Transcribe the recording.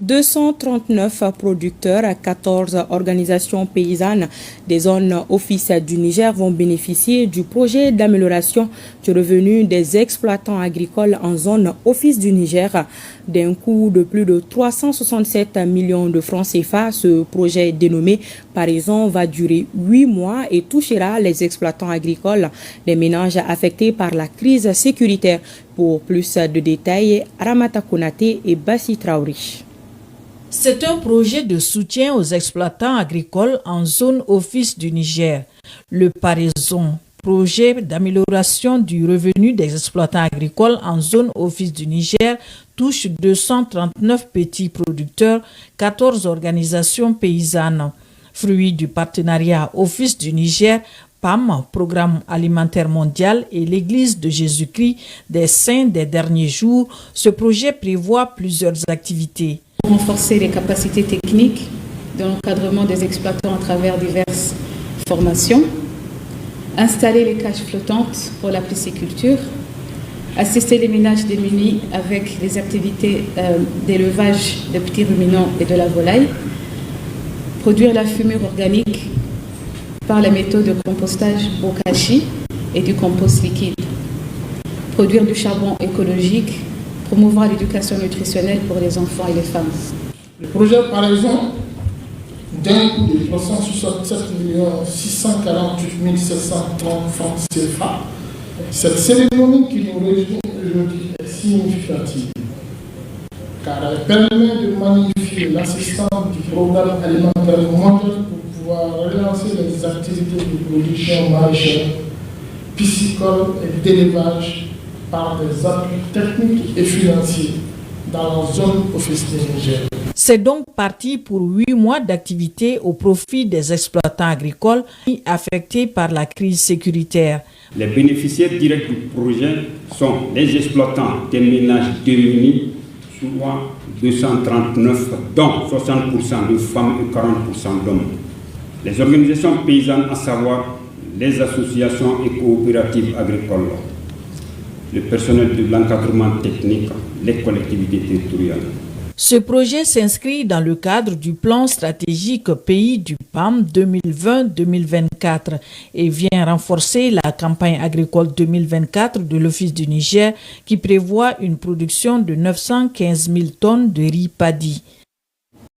239 producteurs, 14 organisations paysannes des zones office du Niger vont bénéficier du projet d'amélioration du revenu des exploitants agricoles en zone office du Niger. D'un coût de plus de 367 millions de francs CFA, ce projet dénommé Paraison va durer 8 mois et touchera les exploitants agricoles des ménages affectés par la crise sécuritaire. Pour plus de détails, Ramata Konaté et Bassi Traori. C'est un projet de soutien aux exploitants agricoles en zone office du Niger. Le Paraison, projet d'amélioration du revenu des exploitants agricoles en zone office du Niger, touche 239 petits producteurs, 14 organisations paysannes. Fruit du partenariat Office du Niger, PAM, Programme alimentaire mondial, et l'Église de Jésus-Christ des Saints des derniers jours, ce projet prévoit plusieurs activités. Renforcer les capacités techniques de l'encadrement des exploitants à travers diverses formations, installer les cages flottantes pour la pisciculture, assister les ménages démunis avec les activités d'élevage de petits ruminants et de la volaille, produire la fumure organique par la méthode de compostage bokashi et du compost liquide, produire du charbon écologique, promouvoir l'éducation nutritionnelle pour les enfants et les femmes. Le projet Paraison, d'un coût de 367 648 730 francs CFA, cette cérémonie qui nous réunit aujourd'hui est significative, car elle permet de magnifier l'assistance du programme alimentaire mondial pour pouvoir relancer les activités de production maraîchère, piscicole et d'élevage par des appuis techniques et financiers dans la zone office du Niger. C'est donc parti pour 8 mois d'activité au profit des exploitants agricoles affectés par la crise sécuritaire. Les bénéficiaires directs du projet sont les exploitants des ménages démunis, soit 239, dont 60% de femmes et 40% d'hommes. Les organisations paysannes, à savoir les associations et coopératives agricoles, le personnel de l'encadrement technique, les collectivités territoriales. Ce projet s'inscrit dans le cadre du plan stratégique pays du PAM 2020-2024 et vient renforcer la campagne agricole 2024 de l'Office du Niger qui prévoit une production de 915 000 tonnes de riz paddy.